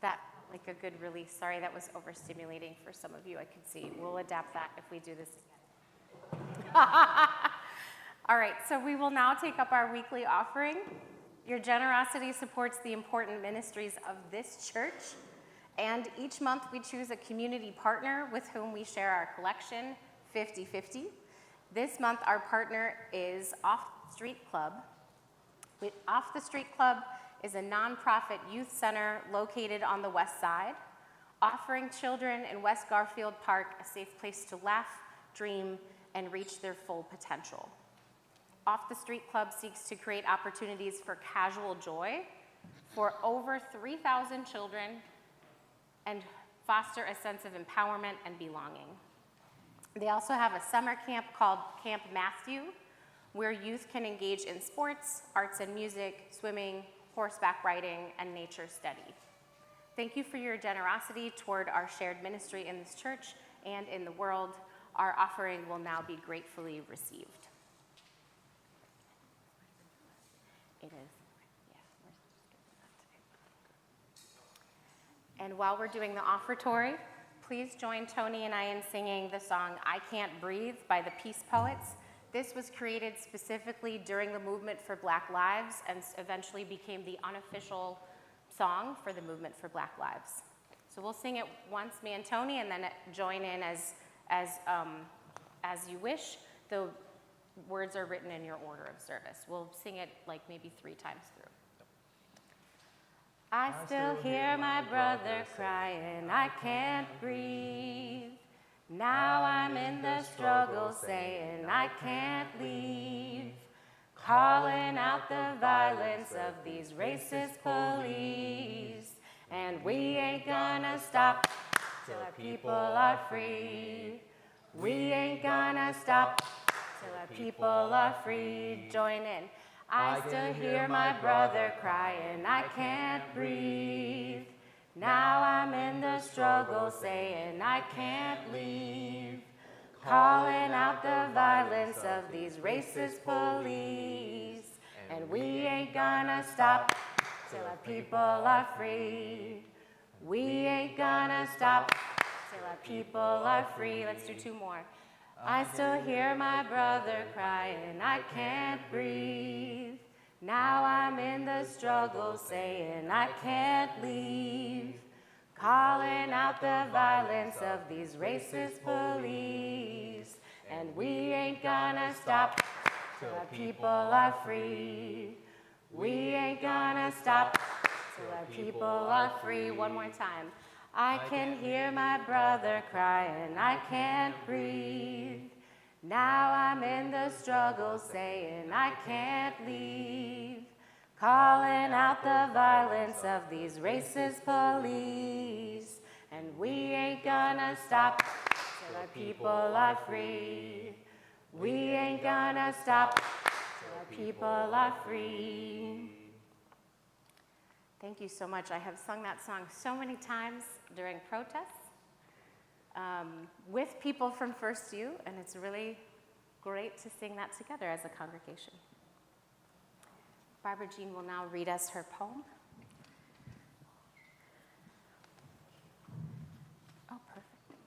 that like a good release. Sorry, that was overstimulating for some of you, I could see. We'll adapt that if we do this again. All right, so we will now take up our weekly offering. Your generosity supports the important ministries of this church, and each month we choose a community partner with whom we share our collection 50-50. This month our partner is Off the Street Club. Off the Street Club is a nonprofit youth center located on the west side, offering children in West Garfield Park a safe place to laugh, dream, and reach their full potential. Off the Street Club seeks to create opportunities for casual joy for over 3,000 children and foster a sense of empowerment and belonging. They also have a summer camp called Camp Matthew, where youth can engage in sports, arts and music, swimming, horseback riding, and nature study. Thank you for your generosity toward our shared ministry in this church and in the world. Our offering will now be gratefully received. It is. Yeah, we're just doing that today. And while we're doing the offertory, please join Tony and I in singing the song I Can't Breathe by the Peace Poets. This was created specifically during the movement for Black Lives and eventually became the unofficial song for the movement for Black Lives. So we'll sing it once, me and Tony, and then join in as as you wish. The words are written in your order of service. We'll sing it like maybe 3 times through. I still hear my brother crying, I can't breathe. Now I'm in the struggle saying I can't leave. Calling out the violence of these racist police. And we ain't gonna stop till our people are free. We ain't gonna stop till our people are free. Join in. I still hear my brother crying, I can't breathe. Now I'm in the struggle saying I can't leave. Calling out the violence of these racist police. And we ain't gonna stop till our people are free. We ain't gonna stop till our people are free. Let's do 2 more. I still hear my brother crying, I can't breathe. Now I'm in the struggle saying I can't leave. Calling out the violence of these racist police. And we ain't gonna stop till our people are free. We ain't gonna stop till our people are free. One more time. I can hear my brother crying, I can't breathe. Now I'm in the struggle saying I can't leave. Calling out the violence of these racist police. And we ain't gonna stop till our people are free. We ain't gonna stop till our people are free. Thank you so much. I have sung that song so many times during protests with people from First U, and it's really great to sing that together as a congregation. Barbara Jean will now read us her poem. Oh, perfect.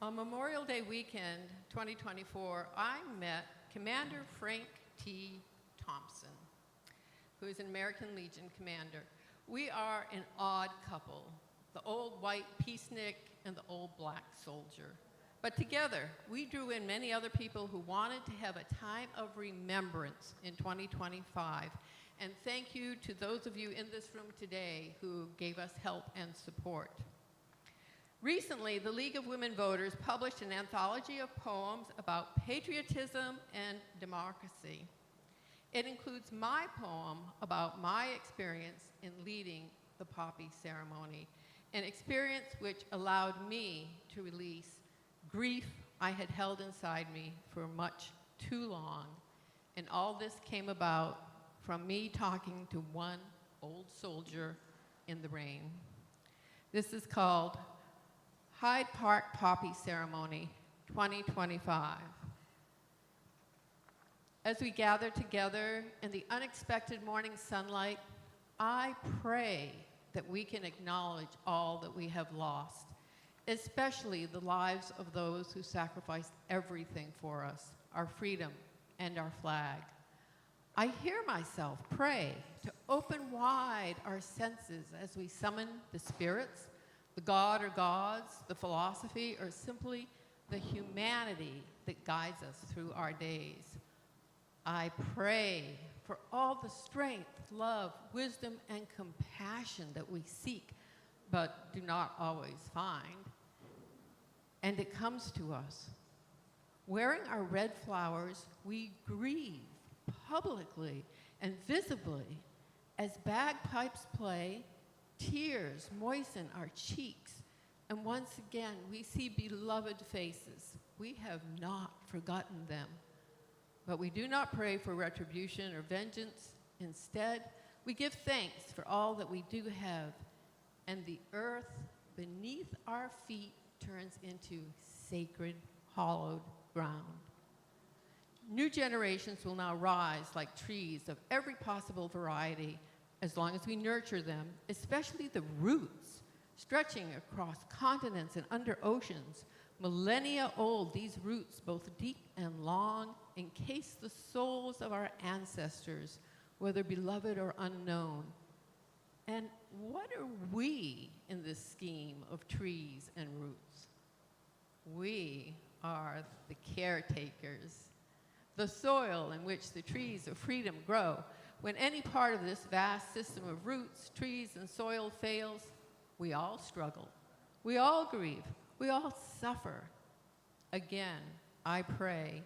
On Memorial Day weekend, 2024, I met Commander Frank T. Thompson, who is an American Legion commander. We are an odd couple, the old white peacenik and the old black soldier. But together, we drew in many other people who wanted to have a time of remembrance in 2025. And thank you to those of you in this room today who gave us help and support. Recently, the League of Women Voters published an anthology of poems about patriotism and democracy. It includes my poem about my experience in leading the poppy ceremony, an experience which allowed me to release grief I had held inside me for much too long. And all this came about from me talking to one old soldier in the rain. This is called Hyde Park Poppy Ceremony 2025. As we gather together in the unexpected morning sunlight, I pray that we can acknowledge all that we have lost, especially the lives of those who sacrificed everything for us, our freedom and our flag. I hear myself pray to open wide our senses as we summon the spirits, the god or gods, the philosophy, or simply the humanity that guides us through our days. I pray for all the strength, love, wisdom, and compassion that we seek but do not always find. And it comes to us. Wearing our red flowers, we grieve publicly and visibly as bagpipes play, tears moisten our cheeks, and once again we see beloved faces. We have not forgotten them. But we do not pray for retribution or vengeance. Instead, we give thanks for all that we do have, and the earth beneath our feet turns into sacred, hallowed ground. New generations will now rise like trees of every possible variety as long as we nurture them, especially the roots stretching across continents and under oceans. Millennia old, these roots, both deep and long, encase the souls of our ancestors, whether beloved or unknown. And what are we in this scheme of trees and roots? We are the caretakers. The soil in which the trees of freedom grow. When any part of this vast system of roots, trees, and soil fails, we all struggle. We all grieve. We all suffer. Again, I pray,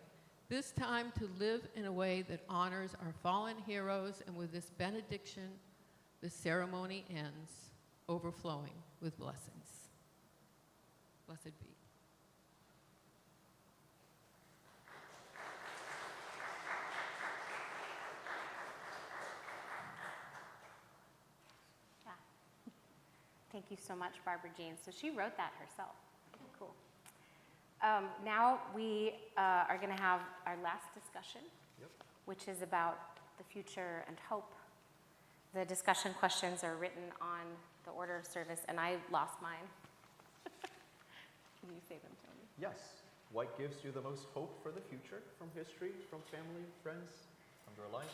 this time to live in a way that honors our fallen heroes, and with this benediction, the ceremony ends, overflowing with blessings. Blessed be. Yeah. Thank you so much, Barbara Jean. So she wrote that herself. Cool. Now we are going to have our last discussion, which is about the future and hope. The discussion questions are written on the order of service, and I lost mine. Can you say them, Tony? Yes. What gives you the most hope for the future from history, from family, friends, from your life?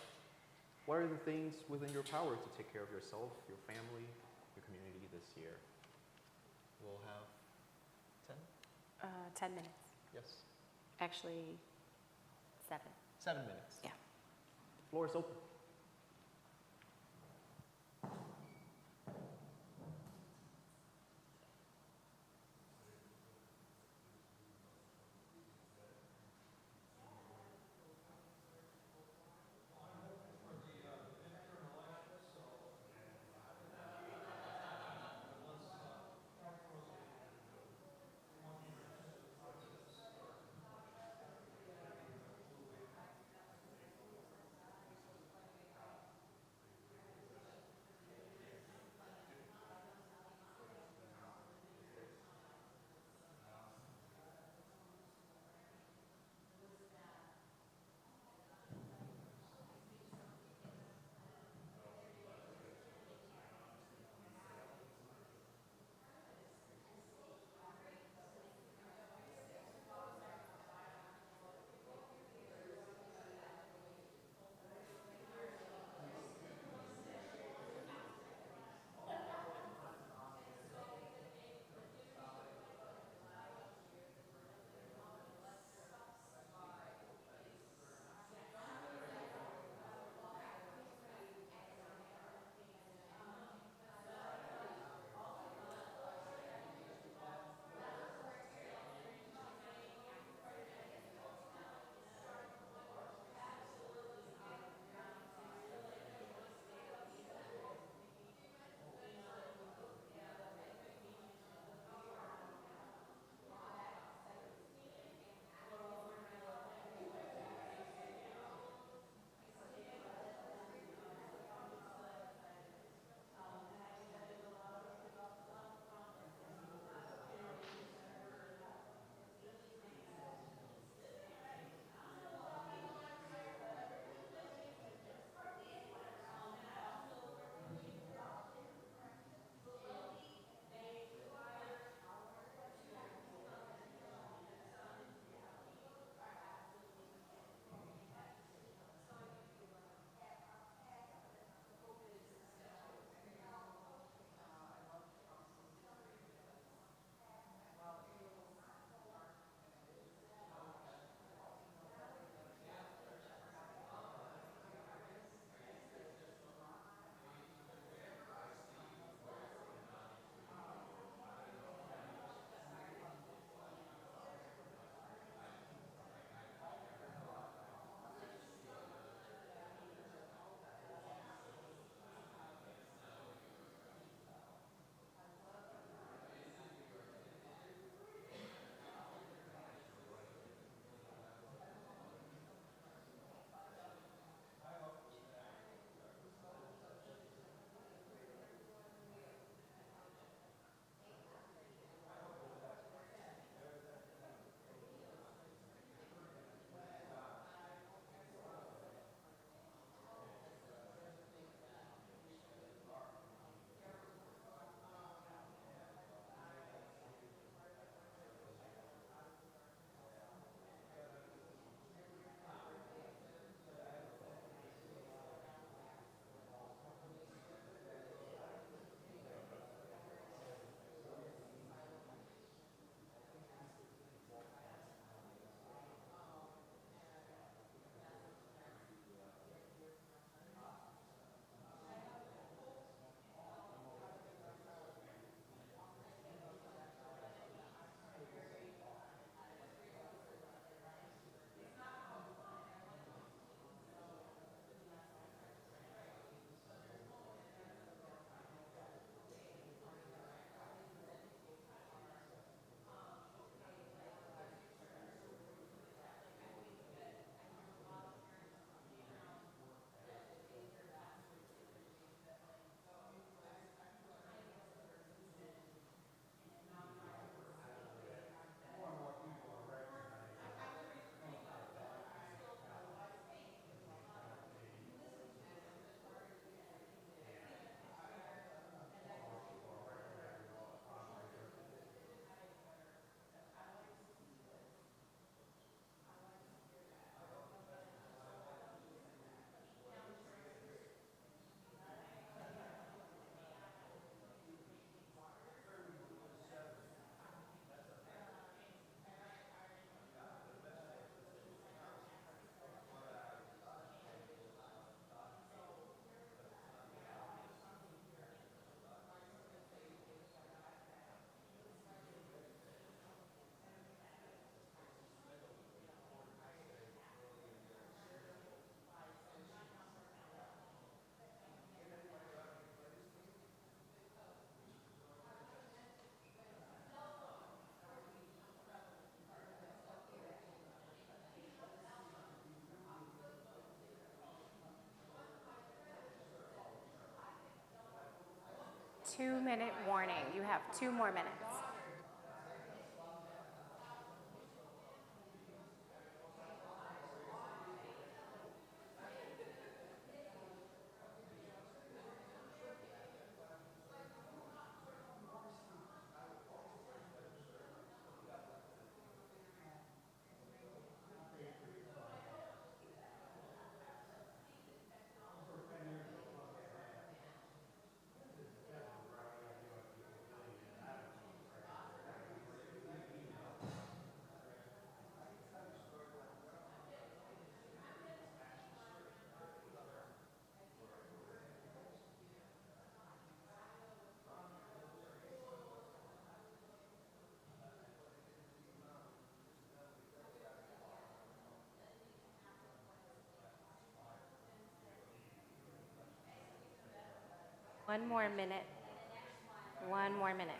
What are the things within your power to take care of yourself, your family, your community this year? We'll have 10? 10 minutes. Yes. Actually, 7. 7 minutes. Yeah. The floor is open. 2-minute warning. You have 2 more minutes. One more minute. 1 more minute.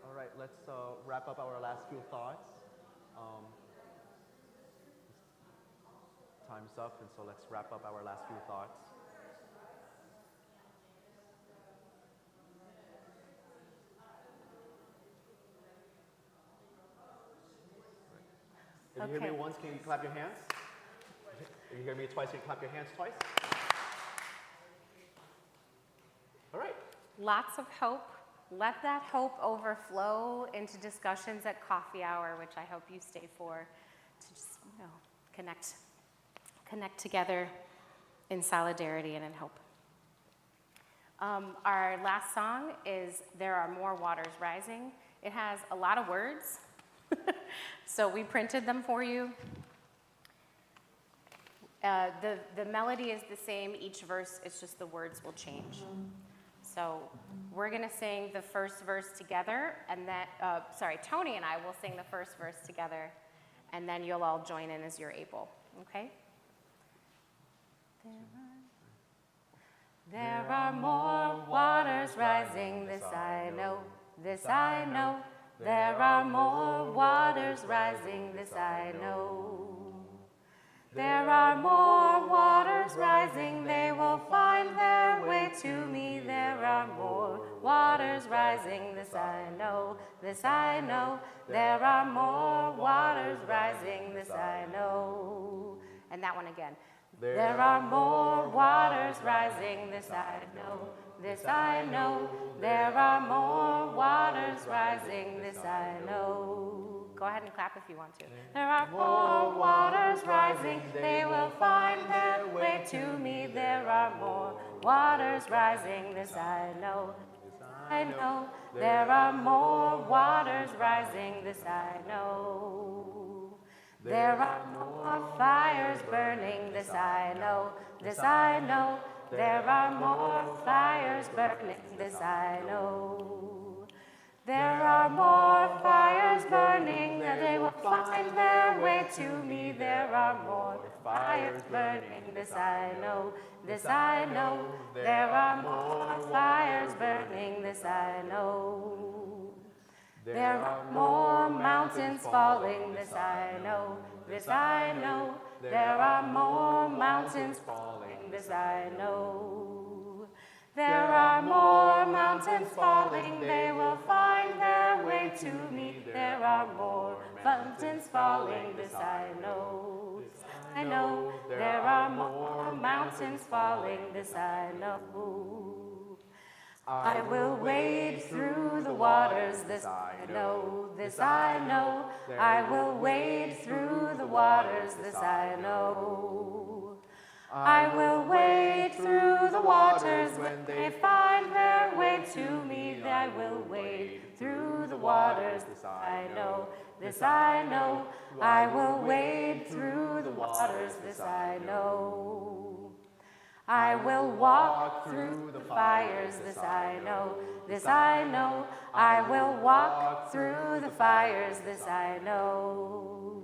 All right, let's wrap up our last few thoughts. Time's up, and so let's wrap up our last few thoughts. If you hear me Okay. once, can you clap your hands? If you hear me twice, can you clap your hands twice? All right. Lots of hope. Let that hope overflow into discussions at coffee hour, which I hope you stay for, to just, connect together in solidarity and in hope. Our last song is There Are More Waters Rising. It has a lot of words, so we printed them for you. The melody is the same each verse, it's just the words will change. So we're going to sing the first verse together, and then, Tony and I will sing the first verse together, and then you'll all join in as you're able, okay? There are more waters rising, this I know, this I know. There are more waters rising, this I know. There are more waters rising, they will find their way to me. There are more waters rising, this I know, this I know. There are more waters rising, this I know. And that one again. There are more waters rising, this I know, this I know. There are more waters rising, this I know. Go ahead and clap if you want to. There are more waters rising, they will find their way to me. There are more waters rising, this I know, this I know. There are more waters rising, this I know. There are more fires burning, this I know, this I know. There are more fires burning, this I know. There are more fires burning, that they will find their way to me. There are more fires burning, this I know, this I know. There are more fires burning, this I know. There are more mountains falling, this I know, this I know. There are more mountains falling, this I know. There are more mountains falling, they will find their way to me. There are more mountains falling, this I know, this I know. There are more mountains falling, this I know. I will wade through the waters waters, this I know, this I know. I will wade through the waters, this I know. I will wade through the waters when they find their way to me. I will wade through the waters, this I know, this I know. I will wade through the waters, this I know. I will walk through the fires, this I know, this I know. I will walk through the fires, this I know.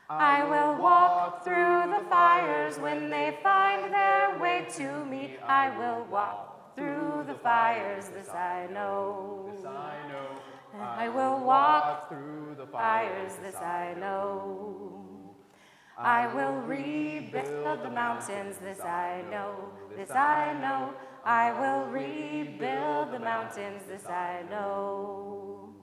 I will walk through the fires when they find their way to me. I will walk through the fires, this I know. This I know. I will walk through the fires, this I know. I will rebuild the mountains, this I know, this I know. I will rebuild the mountains, this I know.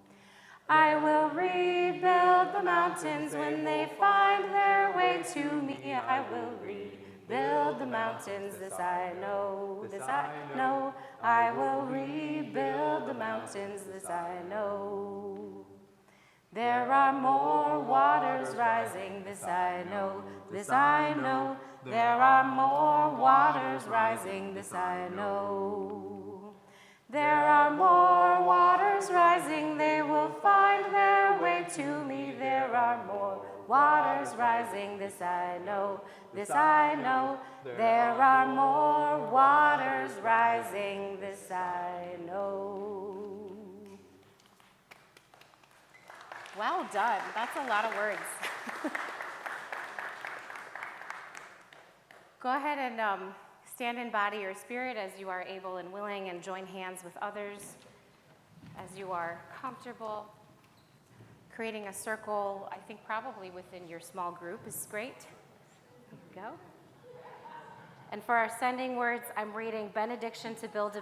I will rebuild the mountains when they find their way to me. I will rebuild the mountains, this I know, this I know. I will rebuild the mountains, this I know. There are more waters rising, this I know, this I know. There are more waters rising, this I know. There are more waters rising, they will find their way to me. There are more waters rising, this I know, this I know. There are more waters rising, this I know. Well done. That's a lot of words. Go ahead and stand in body or spirit as you are able and willing, and join hands with others as you are comfortable. Creating a circle, I think probably within your small group is great. There you go. And for our sending words, I'm reading Benediction to Build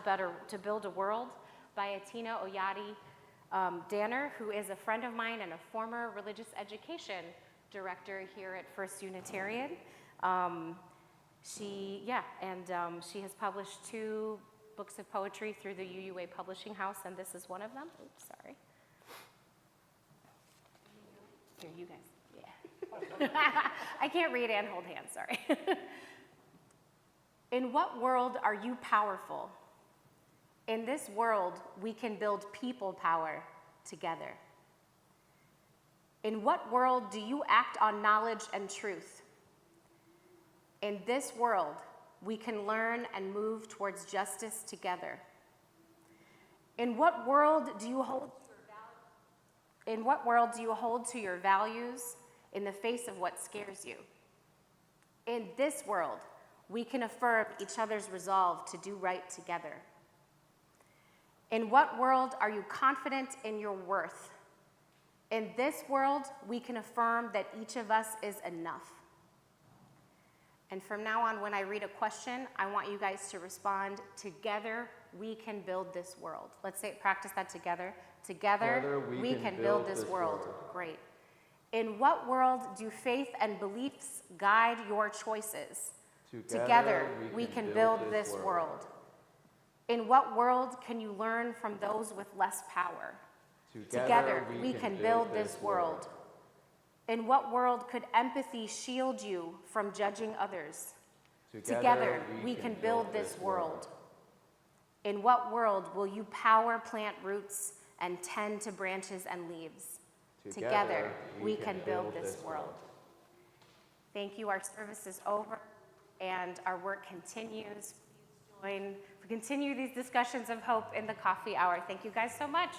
a World by Atina Oyadi Danner, who is a friend of mine and a former religious education director here at First Unitarian. She has published 2 books of poetry through the UUA Publishing House, and this is one of them. Oops, sorry. Here, you guys. Yeah. I can't read and hold hands, sorry. In what world are you powerful? In this world, we can build people power together. In what world do you act on knowledge and truth? In this world, we can learn and move towards justice together. In what world do you hold to your values in the face of what scares you? In this world, we can affirm each other's resolve to do right together. In what world are you confident in your worth? In this world, we can affirm that each of us is enough. And from now on, when I read a question, I want you guys to respond, together we can build this world. Let's say, practice that together. Together we can build this world. Great. In what world do faith and beliefs guide your choices? Together we can build this world. In what world can you learn from those with less power? Together we can build this world. In what world could empathy shield you from judging others? Together we can build this world. In what world will you power plant roots and tend to branches and leaves? Together we can build this world. Thank you. Our service is over and our work continues. Please continue these discussions of hope in the coffee hour. Thank you guys so much.